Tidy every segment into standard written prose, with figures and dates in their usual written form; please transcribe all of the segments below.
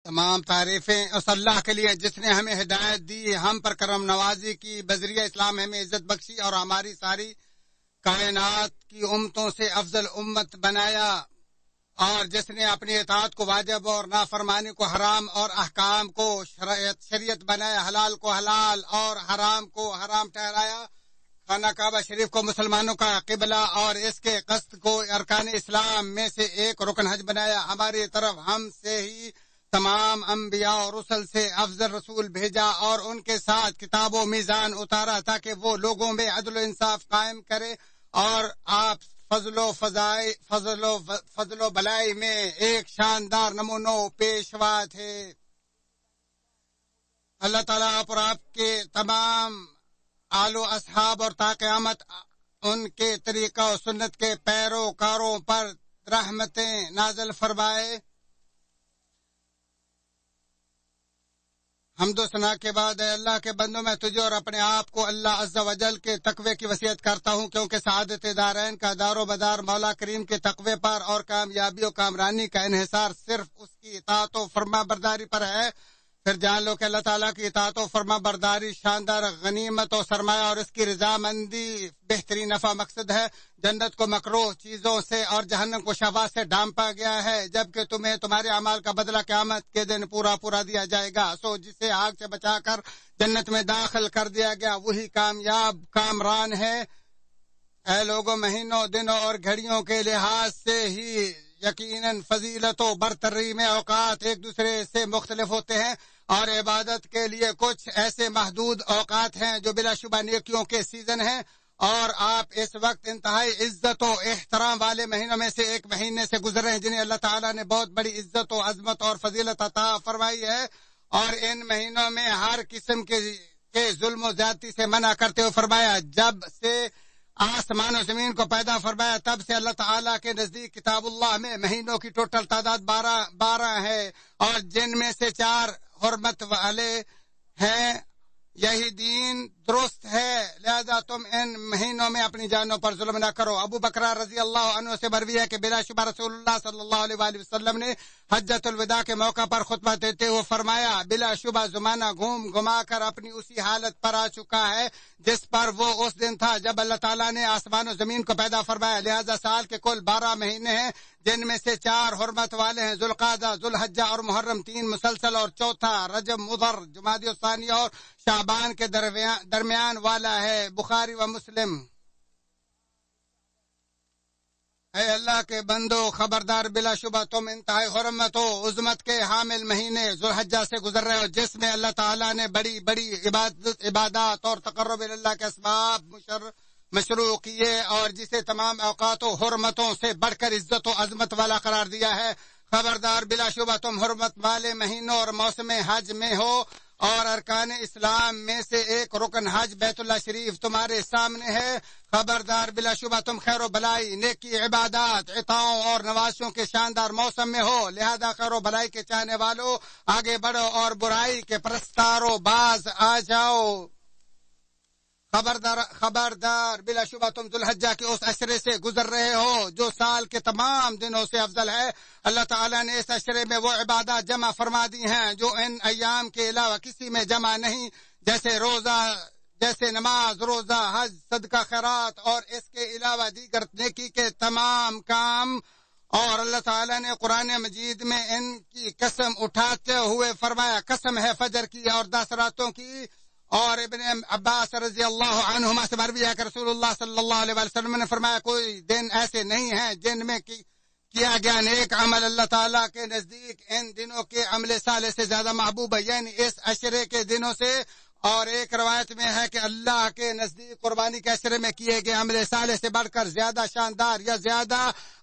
تمام تعریفیں اس اللہ کے لیے جس نے ہمیں ہدایت دی، ہم پر کرم نوازی کی، بذریعہ اسلام ہمیں عزت بخشی اور ہماری ساری کائنات کی امتوں سے افضل امت بنایا، اور جس نے اپنی اطاعت کو واجب اور نافرمانی کو حرام اور احکام کو شریعت بنایا، حلال کو حلال اور حرام کو حرام ٹھہرایا، خانہ کعبہ شریف کو مسلمانوں کا قبلہ اور اس کے قصد کو ارکان اسلام میں سے ایک رکن حج بنایا، ہماری طرف ہم سے ہی تمام انبیاء اور رسل سے افضل رسول بھیجا اور ان کے ساتھ کتاب و میزان اتارا تاکہ وہ لوگوں میں عدل و انصاف قائم کرے، اور آپ فضل و بلائی میں ایک شاندار نمونہ پیشوا تھے۔ اللہ تعالیٰ آپ اور آپ کے تمام آل و اصحاب اور تا قیامت ان کے طریقہ و سنت کے پیروکاروں پر رحمتیں نازل فرمائے۔ حمد و ثنا کے بعد اے اللہ کے بندوں، میں تجھے اور اپنے آپ کو اللہ عز و جل کے تقوی کی وصیت کرتا ہوں، کیونکہ سعادت دارین کا دار و بدار مولا کریم کے تقوی پر اور کامیابی و کامرانی کا انحصار صرف اس کی اطاعت و فرما برداری پر ہے۔ پھر جان لو کہ اللہ تعالیٰ کی اطاعت و فرما برداری شاندار غنیمت و سرمایہ اور اس کی رضامندی بہترین نفع مقصد ہے۔ جنت کو مکروہ چیزوں سے اور جہنم کو شہوات سے ڈھانپا گیا ہے، جبکہ تمہیں تمہارے اعمال کا بدلہ قیامت کے دن پورا دیا جائے گا۔ سو جسے آگ سے بچا کر جنت میں داخل کر دیا گیا وہی کامیاب کامران ہے۔ اے لوگوں، مہینوں، دنوں اور گھڑیوں کے لحاظ سے ہی یقیناً فضیلت و برتری میں اوقات ایک دوسرے سے مختلف ہوتے ہیں، اور عبادت کے لیے کچھ ایسے محدود اوقات ہیں جو بلا شبہ نیکیوں کے سیزن ہیں، اور آپ اس وقت انتہائی عزت و احترام والے مہینوں میں سے ایک مہینے سے گزر رہے ہیں جنہیں اللہ تعالیٰ نے بہت بڑی عزت و عظمت اور فضیلت عطا فرمائی ہے، اور ان مہینوں میں ہر قسم کے ظلم و زیادتی سے منع کرتے ہوئے فرمایا، جب سے آسمان و زمین کو پیدا فرمایا تب سے اللہ تعالیٰ کے نزدیک کتاب اللہ میں مہینوں کی ٹوٹل تعداد 12 ہے، اور جن میں سے 4 حرمت والے ہیں۔ یہی دین درست ہے، لہذا تم ان مہینوں میں اپنی جانوں پر ظلم نہ کرو۔ ابو بکر رضی اللہ عنہ سے مروی ہے کہ بلا شبہ رسول اللہ صلی اللہ علیہ وآلہ وسلم نے حجۃ الوداع کے موقع پر خطبہ دیتے ہوئے فرمایا، بلا شبہ زمانہ گھما کر اپنی اسی حالت پر آ چکا ہے جس پر وہ اس دن تھا جب اللہ تعالیٰ نے آسمان و زمین کو پیدا فرمایا، لہذا سال کے کل 12 مہینے ہیں جن میں سے 4 حرمت والے ہیں، ذوالقعدہ، ذوالحجہ اور محرم 3 مسلسل، اور چوتھا رجب، مضر، جمادی الثانی اور شعبان کے درمیان والا ہے۔ بخاری و مسلم۔ اے اللہ کے بندو، خبردار، بلا شبہ تم انتہائی حرمت و عظمت کے حامل مہینے ذوالحجہ سے گزر رہے ہو، جس میں اللہ تعالیٰ نے بڑی بڑی عبادات اور تقرب اللہ کے اسباب مشروع کیے، اور جسے تمام اوقات و حرمتوں سے بڑھ کر عزت و عظمت والا قرار دیا ہے۔ خبردار، بلا شبہ تم حرمت والے مہینوں اور موسم حج میں ہو، اور ارکان اسلام میں سے ایک رکن حج بیت اللہ شریف تمہارے سامنے ہے۔ خبردار، بلا شبہ تم خیر و بلائی، نیکی، عبادات، عطاؤں اور نوازشوں کے شاندار موسم میں ہو، لہذا خیر و بلائی کے چاہنے والوں آگے بڑھو اور برائی کے پرستاروں باز آ جاؤ۔ خبردار، بلا شبہ تم ذوالحجہ کے اس عشرے سے گزر رہے ہو جو سال کے تمام دنوں سے افضل ہے۔ اللہ تعالیٰ نے اس عشرے میں وہ عبادات جمع فرما دی ہیں جو ان ایام کے علاوہ کسی میں جمع نہیں، جیسے نماز، روزہ، حج، صدقہ خیرات اور اس کے علاوہ دیگر نیکی کے تمام کام۔ اور اللہ تعالیٰ نے قرآن مجید میں ان کی قسم اٹھاتے ہوئے فرمایا، قسم ہے فجر کی اور 10 راتوں کی۔ اور ابن عباس رضی اللہ عنہما سے مروی ہے کہ رسول اللہ صلی اللہ علیہ وسلم نے فرمایا، کوئی دن ایسے نہیں ہیں جن میں کیا گیا نیک عمل اللہ تعالیٰ کے نزدیک ان دنوں کے عمل صالح سے زیادہ محبوب ہے، یعنی اس عشرے کے دنوں سے۔ اور ایک روایت میں ہے کہ اللہ کے نزدیک قربانی کے عشرے میں کیے گئے عمل صالح سے بڑھ کر زیادہ شاندار یا زیادہ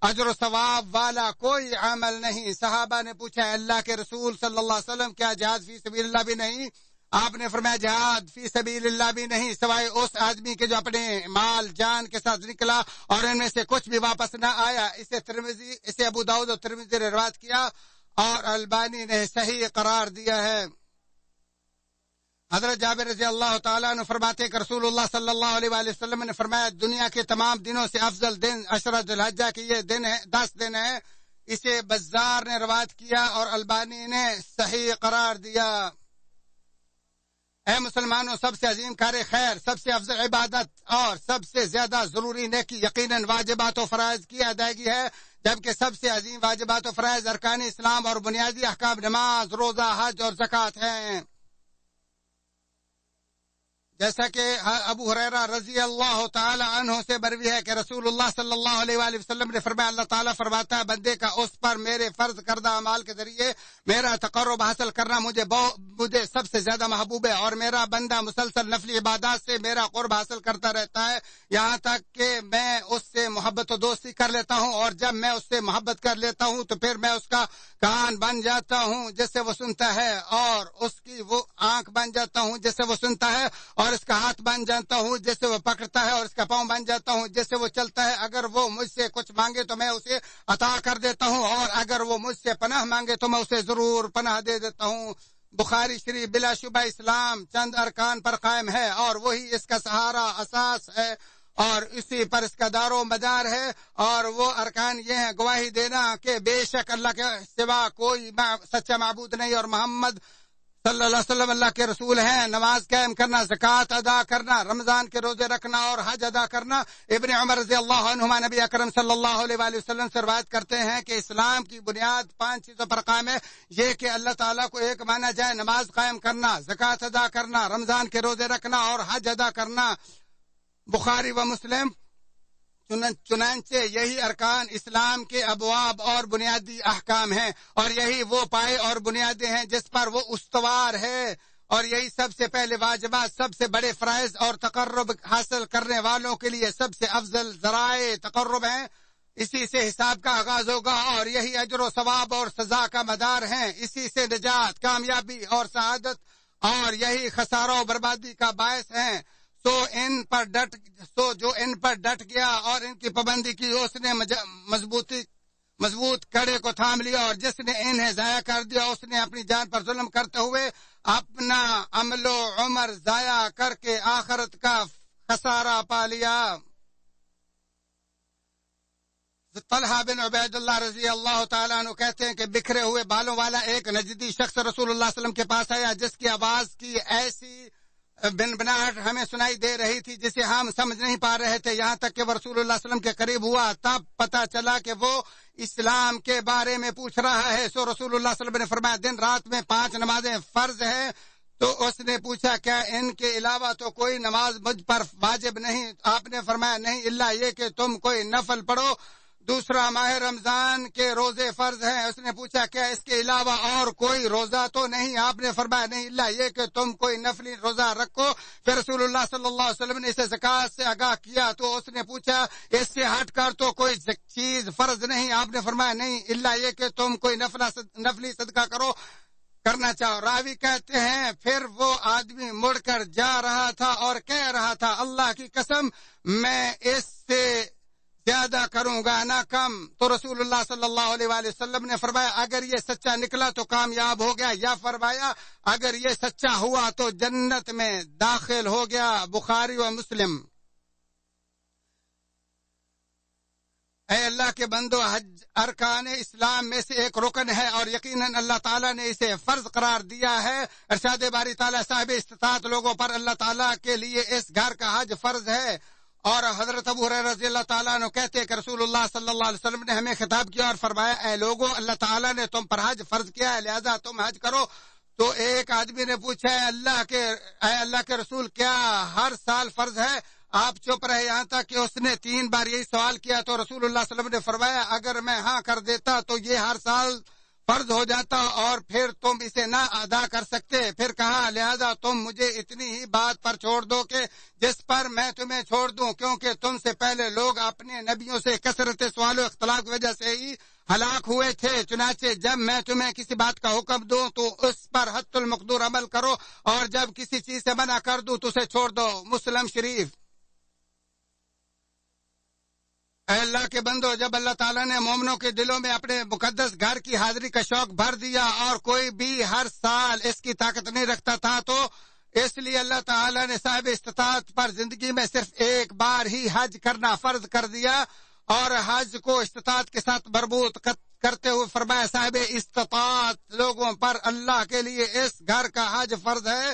اجر و ثواب والا کوئی عمل نہیں۔ صحابہ نے پوچھا، اللہ کے رسول صلی اللہ علیہ وسلم، کیا جہاد فی سبیل اللہ بھی نہیں؟ آپ نے فرمایا، جہاد فی سبیل اللہ بھی نہیں، سوائے اس آدمی کے جو اپنے مال جان کے ساتھ نکلا اور ان میں سے کچھ بھی واپس نہ آیا۔ اسے ابو داؤد اور ترمذی نے روایت کیا اور البانی نے صحیح قرار دیا ہے۔ حضرت جابر رضی اللہ تعالیٰ عنہ فرماتے کہ رسول اللہ صلی اللہ علیہ وآلہ وسلم نے فرمایا، دنیا کے تمام دنوں سے افضل دن عشرہ ذوالحجہ کے یہ دن ہے، 10 دن ہیں اسے بزار نے روایت کیا اور البانی نے صحیح قرار دیا۔ اے مسلمانوں، سب سے عظیم کار خیر، سب سے افضل عبادت اور سب سے زیادہ ضروری نیکی یقیناً واجبات و فرائض کی ادائیگی ہے، جبکہ سب سے عظیم واجبات و فرائض ارکان اسلام اور بنیادی احکام نماز، روزہ، حج اور زکوٰۃ ہیں۔ جیسا کہ ابو ہریرہ رضی اللہ تعالی عنہ سے مروی ہے کہ رسول اللہ صلی اللہ علیہ وآلہ وسلم نے فرمایا، اللہ تعالیٰ فرماتا ہے بندے کا اس پر میرے فرض کردہ اعمال کے ذریعے میرا تقرب حاصل کرنا مجھے سب سے زیادہ محبوب ہے، اور میرا بندہ مسلسل نفلی عبادات سے میرا قرب حاصل کرتا رہتا ہے یہاں تک کہ میں اس سے محبت و دوستی کر لیتا ہوں، اور جب میں اس سے محبت کر لیتا ہوں تو پھر میں اس کا کان بن جاتا ہوں جس سے وہ سنتا ہے، اور اس کی وہ آنکھ بن جاتا ہوں جس سے وہ سنتا ہے، اور اس کا ہاتھ بن جاتا ہوں جس سے وہ پکڑتا ہے، اور اس کا پاؤں بن جاتا ہوں جس سے وہ چلتا ہے۔ اگر وہ مجھ سے کچھ مانگے تو میں اسے عطا کر دیتا ہوں، اور اگر وہ مجھ سے پناہ مانگے تو میں اسے ضرور پناہ دے دیتا ہوں۔ بخاری شریف۔ بلا شبہ اسلام چند ارکان پر قائم ہے اور وہی اس کا سہارا اساس ہے اور اسی پر اس کا دار و مدار ہے، اور وہ ارکان یہ ہیں: گواہی دینا کہ بے شک اللہ کے سوا کوئی سچا معبود نہیں اور محمد صلی اللہ علیہ وسلم اللہ کے رسول ہیں، نماز قائم کرنا، زکوٰۃ ادا کرنا، رمضان کے روزے رکھنا اور حج ادا کرنا۔ ابن عمر رضی اللہ عنہما نبی اکرم صلی اللہ علیہ وآلہ وسلم سے روایت کرتے ہیں کہ اسلام کی بنیاد 5 چیزوں پر قائم ہے، یہ کہ اللہ تعالیٰ کو ایک مانا جائے، نماز قائم کرنا، زکوٰۃ ادا کرنا، رمضان کے روزے رکھنا اور حج ادا کرنا۔ بخاری و مسلم۔ چنانچہ یہی ارکان اسلام کے ابواب اور بنیادی احکام ہیں، اور یہی وہ پائے اور بنیادیں ہیں جس پر وہ استوار ہے، اور یہی سب سے پہلے واجبات، سب سے بڑے فرائض اور تقرب حاصل کرنے والوں کے لیے سب سے افضل ذرائع تقرب ہیں۔ اسی سے حساب کا آغاز ہوگا اور یہی اجر و ثواب اور سزا کا مدار ہیں، اسی سے نجات، کامیابی اور سعادت اور یہی خسارہ و بربادی کا باعث ہیں۔ جو ان پر ڈٹ گیا اور ان کی پابندی کی، اس نے مضبوط کڑے کو تھام لیا، اور جس نے انہیں ضائع کر دیا اس نے اپنی جان پر ظلم کرتے ہوئے اپنا عمل و عمر ضائع کر کے آخرت کا خسارہ پا لیا۔ طلحہ بن عبید اللہ رضی اللہ تعالیٰ عنہ کہتے ہیں کہ بکھرے ہوئے بالوں والا ایک نجدی شخص رسول اللہ صلی اللہ علیہ وسلم کے پاس آیا، جس کی آواز کی ایسی بنبناہٹ ہمیں سنائی دے رہی تھی جسے ہم سمجھ نہیں پا رہے تھے، یہاں تک کہ وہ رسول اللہ صلی اللہ علیہ وسلم کے قریب ہوا، تب پتہ چلا کہ وہ اسلام کے بارے میں پوچھ رہا ہے۔ سو رسول اللہ صلی اللہ علیہ وسلم نے فرمایا، دن رات میں 5 نمازیں فرض ہیں۔ تو اس نے پوچھا، کیا ان کے علاوہ تو کوئی نماز مجھ پر واجب نہیں؟ آپ نے فرمایا، نہیں، الا یہ کہ تم کوئی نفل پڑھو۔ دوسرا، ماہ رمضان کے روزے فرض ہیں۔ اس نے پوچھا، کیا اس کے علاوہ اور کوئی روزہ تو نہیں؟ آپ نے فرمایا، نہیں، الا یہ کہ تم کوئی نفلی روزہ رکھو۔ پھر رسول اللہ صلی اللہ علیہ وسلم نے اسے زکوٰۃ سے آگاہ کیا، تو اس نے پوچھا، اس سے ہٹ کر تو کوئی چیز فرض نہیں؟ آپ نے فرمایا، نہیں، الا یہ کہ تم کوئی نفلی صدقہ کرنا چاہو۔ راوی کہتے ہیں، پھر وہ آدمی مڑ کر جا رہا تھا اور کہہ رہا تھا، اللہ کی قسم، میں اس سے زیادہ کروں گا نہ کم۔ تو رسول اللہ صلی اللہ علیہ وآلہ وسلم نے فرمایا، اگر یہ سچا نکلا تو کامیاب ہو گیا، یا فرمایا اگر یہ سچا ہوا تو جنت میں داخل ہو گیا۔ بخاری و مسلم۔ اے اللہ کے بندو، حج ارکان اسلام میں سے ایک رکن ہے اور یقیناً اللہ تعالیٰ نے اسے فرض قرار دیا ہے۔ ارشاد باری تعالیٰ، صاحب استطاعت لوگوں پر اللہ تعالیٰ کے لیے اس گھر کا حج فرض ہے۔ اور حضرت ابو ہریرہ رضی اللہ تعالیٰ عنہ کہتے ہیں کہ رسول اللہ صلی اللہ علیہ وسلم نے ہمیں خطاب کیا اور فرمایا، اے لوگو، اللہ تعالیٰ نے تم پر حج فرض کیا ہے، لہذا تم حج کرو۔ تو ایک آدمی نے پوچھا، اے اللہ کے رسول، کیا ہر سال فرض ہے؟ آپ چپ رہے یہاں تک کہ اس نے 3 بار یہی سوال کیا۔ تو رسول اللہ صلی اللہ علیہ وسلم نے فرمایا، اگر میں ہاں کر دیتا تو یہ ہر سال فرض ہو جاتا اور پھر تم اسے نہ ادا کر سکتے۔ پھر کہا، لہذا تم مجھے اتنی ہی بات پر چھوڑ دو کہ جس پر میں تمہیں چھوڑ دوں، کیونکہ تم سے پہلے لوگ اپنے نبیوں سے کثرت سوال و اختلاف کی وجہ سے ہی ہلاک ہوئے تھے۔ چنانچہ جب میں تمہیں کسی بات کا حکم دوں تو اس پر حد المقدور عمل کرو، اور جب کسی چیز سے منع کر دوں تو اسے چھوڑ دو۔ مسلم شریف۔ اے اللہ کے بندو، جب اللہ تعالیٰ نے مومنوں کے دلوں میں اپنے مقدس گھر کی حاضری کا شوق بھر دیا اور کوئی بھی ہر سال اس کی طاقت نہیں رکھتا تھا، تو اس لیے اللہ تعالیٰ نے صاحب استطاعت پر زندگی میں صرف ایک بار ہی حج کرنا فرض کر دیا، اور حج کو استطاعت کے ساتھ مربوط کرتے ہوئے فرمایا صاحب استطاعت لوگوں پر اللہ کے لیے اس گھر کا حج فرض ہے،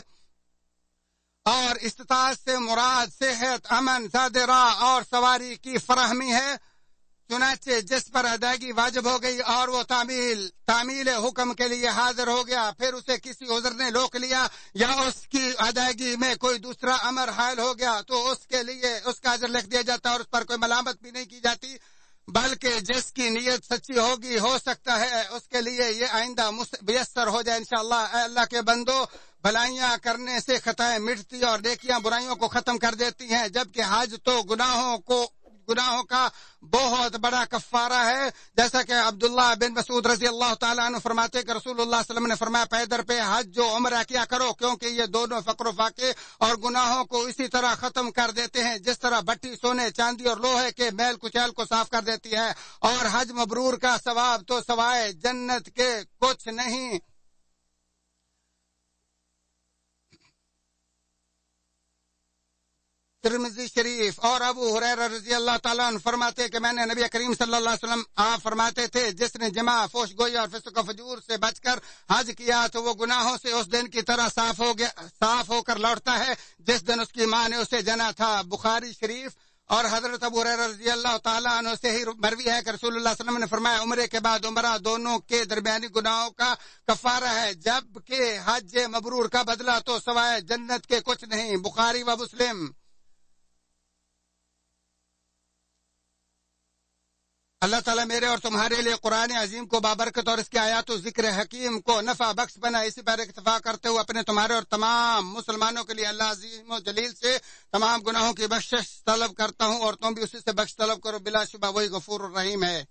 اور استطاعت سے مراد صحت، امن، زاد راہ اور سواری کی فراہمی ہے۔ چنانچہ جس پر ادائیگی واجب ہو گئی اور وہ تعمیل حکم کے لیے حاضر ہو گیا، پھر اسے کسی عذر نے روک لیا یا اس کی ادائیگی میں کوئی دوسرا امر حائل ہو گیا تو اس کے لیے اس کا اجر لکھ دیا جاتا اور اس پر کوئی ملامت بھی نہیں کی جاتی، بلکہ جس کی نیت سچی ہوگی ہو سکتا ہے اس کے لیے یہ آئندہ میسر ہو جائے انشاءاللہ۔ اے اللہ کے بندو، بھلائیاں کرنے سے خطائیں مٹتی اور نیکیاں برائیوں کو ختم کر دیتی ہیں، جبکہ حج تو گناہوں کا بہت بڑا کفارہ ہے، جیسا کہ عبداللہ بن مسعود رضی اللہ تعالیٰ عنہ فرماتے کہ رسول اللہ صلی اللہ علیہ وسلم نے فرمایا پیدر پہ حج جو عمرہ کیا کرو، کیونکہ یہ دونوں فقر و فاقے اور گناہوں کو اسی طرح ختم کر دیتے ہیں جس طرح بھٹی سونے، چاندی اور لوہے کے میل کچیل کو صاف کر دیتی ہے، اور حج مبرور کا ثواب تو سوائے جنت کے کچھ نہیں۔ ترمذی شریف اور ابو ہریرہ رضی اللہ تعالیٰ عنہ فرماتے کہ میں نے نبی کریم صلی اللہ علیہ وسلم آپ فرماتے تھے جس نے جماع، فحش گوئی اور فسق و فجور سے بچ کر حج کیا تو وہ گناہوں سے اس دن کی طرح صاف ہو کر لوٹتا ہے جس دن اس کی ماں نے اسے جنا تھا۔ بخاری شریف اور حضرت ابو ہریرہ رضی اللہ تعالیٰ عنہ سے ہی مروی ہے کہ رسول اللہ صلی اللہ علیہ وسلم نے فرمایا عمرے کے بعد عمرہ دونوں کے درمیانی گناہوں کا کفارہ ہے، جبکہ حج مبرور کا بدلہ تو سوائے جنت کے کچھ نہیں۔ بخاری و مسلم۔ اللہ تعالیٰ میرے اور تمہارے لیے قرآن عظیم کو بابرکت اور اس کے آیات و ذکر حکیم کو نفع بخش بنا، اسی پر اکتفا کرتے ہوئے اپنے تمہارے اور تمام مسلمانوں کے لیے اللہ عظیم و جلیل سے تمام گناہوں کی بخشش طلب کرتا ہوں، اور تم بھی اسی سے بخش طلب کرو، بلا شبہ وہی غفور الرحیم ہے۔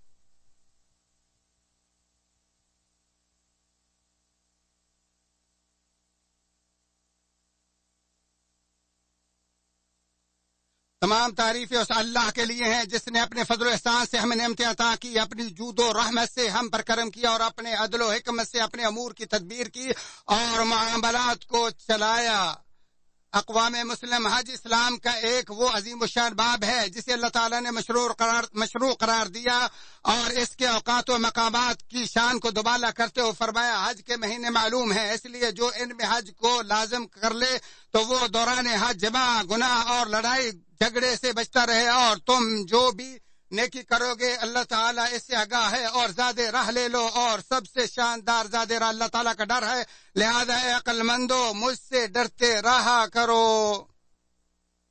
تمام تعریفیں اس اللہ کے لیے ہیں جس نے اپنے فضل و احسان سے ہمیں نعمتیں عطا کی، اپنی جود و رحمت سے ہم پر کرم کیا اور اپنے عدل و حکمت سے اپنے امور کی تدبیر کی اور معاملات کو چلایا۔ اقوام مسلم حج اسلام کا ایک وہ عظیم الشان باب ہے جسے اللہ تعالیٰ نے مشروع قرار دیا اور اس کے اوقات و مقامات کی شان کو دوبالا کرتے ہوئے فرمایا حج کے مہینے معلوم ہیں، اس لیے جو ان میں حج کو لازم کر لے تو وہ دوران حج جماع، گناہ اور لڑائی جھگڑے سے بچتا رہے، اور تم جو بھی نیکی کرو گے اللہ تعالیٰ اس سے آگاہ ہے، اور زیادہ راہ لے لو، اور سب سے شاندار زیادہ راہ اللہ تعالیٰ کا ڈر ہے، لہذا اے عقل مندو مجھ سے ڈرتے رہا کرو۔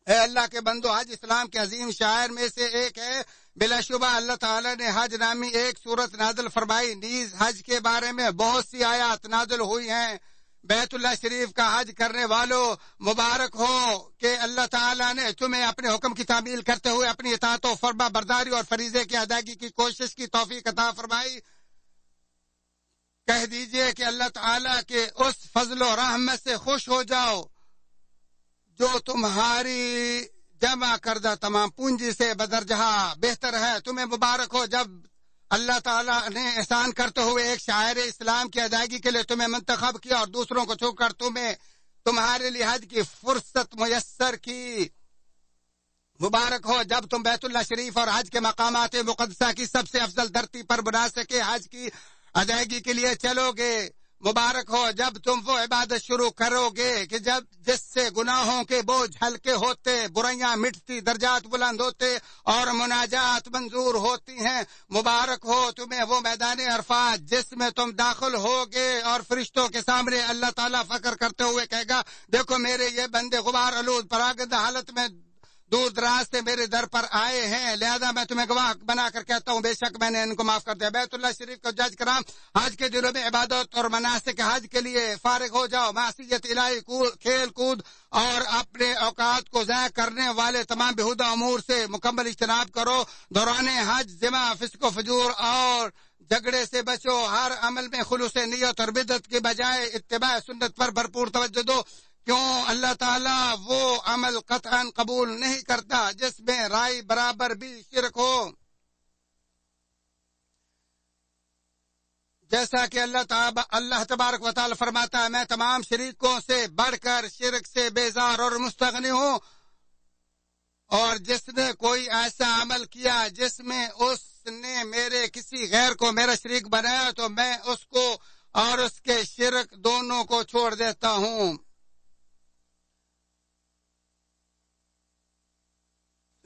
اے اللہ کے بندو، حج اسلام کے عظیم شاعر میں سے ایک ہے، بلا شبہ اللہ تعالیٰ نے حج نامی ایک سورت نازل فرمائی، نیز حج کے بارے میں بہت سی آیات نازل ہوئی ہیں۔ بیت اللہ شریف کا حج کرنے والوں مبارک ہو کہ اللہ تعالیٰ نے تمہیں اپنے حکم کی تعمیل کرتے ہوئے اپنی اطاعت و فرما برداری اور فریضے کی ادائیگی کی کوشش کی توفیق عطا فرمائی۔ کہہ دیجئے کہ اللہ تعالیٰ کے اس فضل و رحمت سے خوش ہو جاؤ جو تمہاری جمع کردہ تمام پونجی سے بدرجہ بہتر ہے۔ تمہیں مبارک ہو جب اللہ تعالیٰ نے احسان کرتے ہوئے ایک شاعر اسلام کی ادائیگی کے لیے تمہیں منتخب کیا اور دوسروں کو چھو کر تمہارے لیے حج کی فرصت میسر کی۔ مبارک ہو جب تم بیت اللہ شریف اور حج کے مقامات مقدسہ کی سب سے افضل دھرتی پر بنا سکے حج کی ادائیگی کے لیے چلو گے۔ مبارک ہو جب تم وہ عبادت شروع کرو گے کہ جس سے گناہوں کے بوجھ ہلکے ہوتے، برائیاں مٹتی، درجات بلند ہوتے اور مناجات منظور ہوتی ہیں۔ مبارک ہو تمہیں وہ میدان عرفات جس میں تم داخل ہوگے اور فرشتوں کے سامنے اللہ تعالیٰ فخر کرتے ہوئے کہے گا دیکھو میرے یہ بندے غبار آلود پراگندہ حالت میں دور دراز سے میرے در پر آئے ہیں، لہذا میں تمہیں گواہ بنا کر کہتا ہوں بے شک میں نے ان کو معاف کر دیا۔ بیت اللہ شریف کو جج کرام حج کے دنوں میں عبادت اور مناسک حج کے لیے فارغ ہو جاؤ، معصیت الہی، کھیل کود اور اپنے اوقات کو ضائع کرنے والے تمام بیہودہ امور سے مکمل اجتناب کرو۔ دوران حج جماع، فسق و فجور اور جھگڑے سے بچو، ہر عمل میں خلوص نیت اور بدعت کے بجائے اتباع سنت پر بھرپور توجہ دو، کیوں اللہ تعالیٰ وہ عمل قطعاً قبول نہیں کرتا جس میں رائے برابر بھی شرک ہو۔ جیسا کہ اللہ تبارک و تعالیٰ فرماتا ہے میں تمام شریکوں سے بڑھ کر شرک سے بیزار اور مستغنی ہوں، اور جس نے کوئی ایسا عمل کیا جس میں اس نے میرے کسی غیر کو میرا شریک بنایا تو میں اس کو اور اس کے شرک دونوں کو چھوڑ دیتا ہوں۔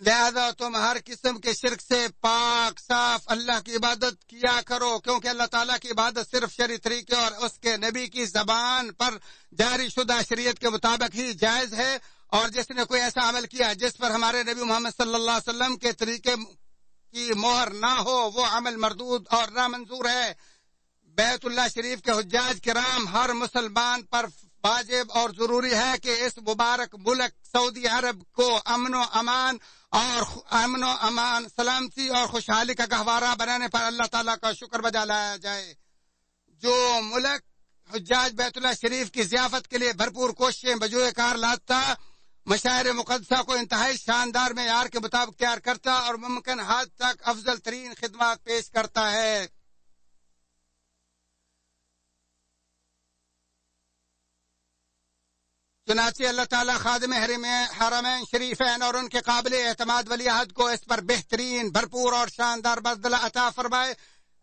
لہذا تم ہر قسم کے شرک سے پاک صاف اللہ کی عبادت کیا کرو، کیونکہ اللہ تعالیٰ کی عبادت صرف شرعی طریقے اور اس کے نبی کی زبان پر جاری شدہ شریعت کے مطابق ہی جائز ہے، اور جس نے کوئی ایسا عمل کیا جس پر ہمارے نبی محمد صلی اللہ علیہ وسلم کے طریقے کی مہر نہ ہو وہ عمل مردود اور نامنظور ہے۔ بیت اللہ شریف کے حجاج کرام ہر مسلمان پر واجب اور ضروری ہے کہ اس مبارک ملک سعودی عرب کو امن و امان، سلامتی اور خوشحالی کا گہوارہ بنانے پر اللہ تعالیٰ کا شکر بجا لایا جائے۔ جو ملک حجاج بیت اللہ شریف کی ضیافت کے لیے بھرپور کوششیں بجوئے کار لاتا، مشاعر مقدسہ کو انتہائی شاندار معیار کے مطابق تیار کرتا اور ممکن حد تک افضل ترین خدمات پیش کرتا ہے۔ چنانچہ اللہ تعالیٰ خادم حرمین شریفین اور ان کے قابل اعتماد ولی عہد کو اس پر بہترین، بھرپور اور شاندار بدلہ عطا فرمائے۔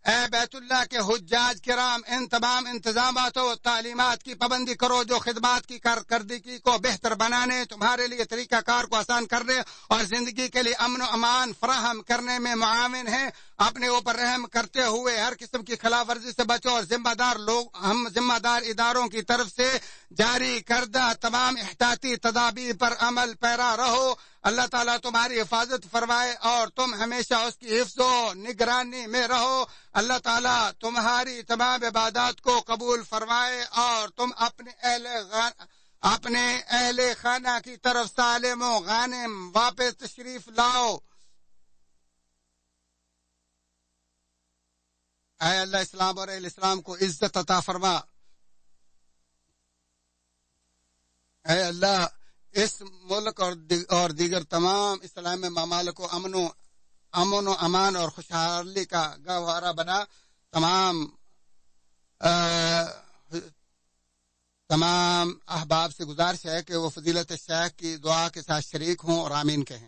اے بیت اللہ کے حجاج کرام، ان تمام انتظامات و تعلیمات کی پابندی کرو جو خدمات کی کارکردگی کو بہتر بنانے، تمہارے لیے طریقہ کار کو آسان کرنے اور زندگی کے لیے امن و امان فراہم کرنے میں معاون ہیں۔ اپنے اوپر رحم کرتے ہوئے ہر قسم کی خلاف ورزی سے بچو اور ذمہ دار اداروں کی طرف سے جاری کردہ تمام احتیاطی تدابیر پر عمل پیرا رہو۔ اللہ تعالیٰ تمہاری حفاظت فرمائے اور تم ہمیشہ اس کی حفظ و نگرانی میں رہو۔ اللہ تعالیٰ تمہاری تمام عبادات کو قبول فرمائے اور تم اپنے اہل خانہ کی طرف سالم و غانم واپس تشریف لاؤ۔ اے اللہ اسلام اور اہل اسلام کو عزت عطا فرما۔ اے اللہ اس ملک اور دیگر تمام اسلامی ممالک کو امن و امان اور خوشحالی کا گہوارہ بنا۔ تمام احباب سے گزارش ہے کہ وہ فضیلت شیخ کی دعا کے ساتھ شریک ہوں اور آمین کہیں۔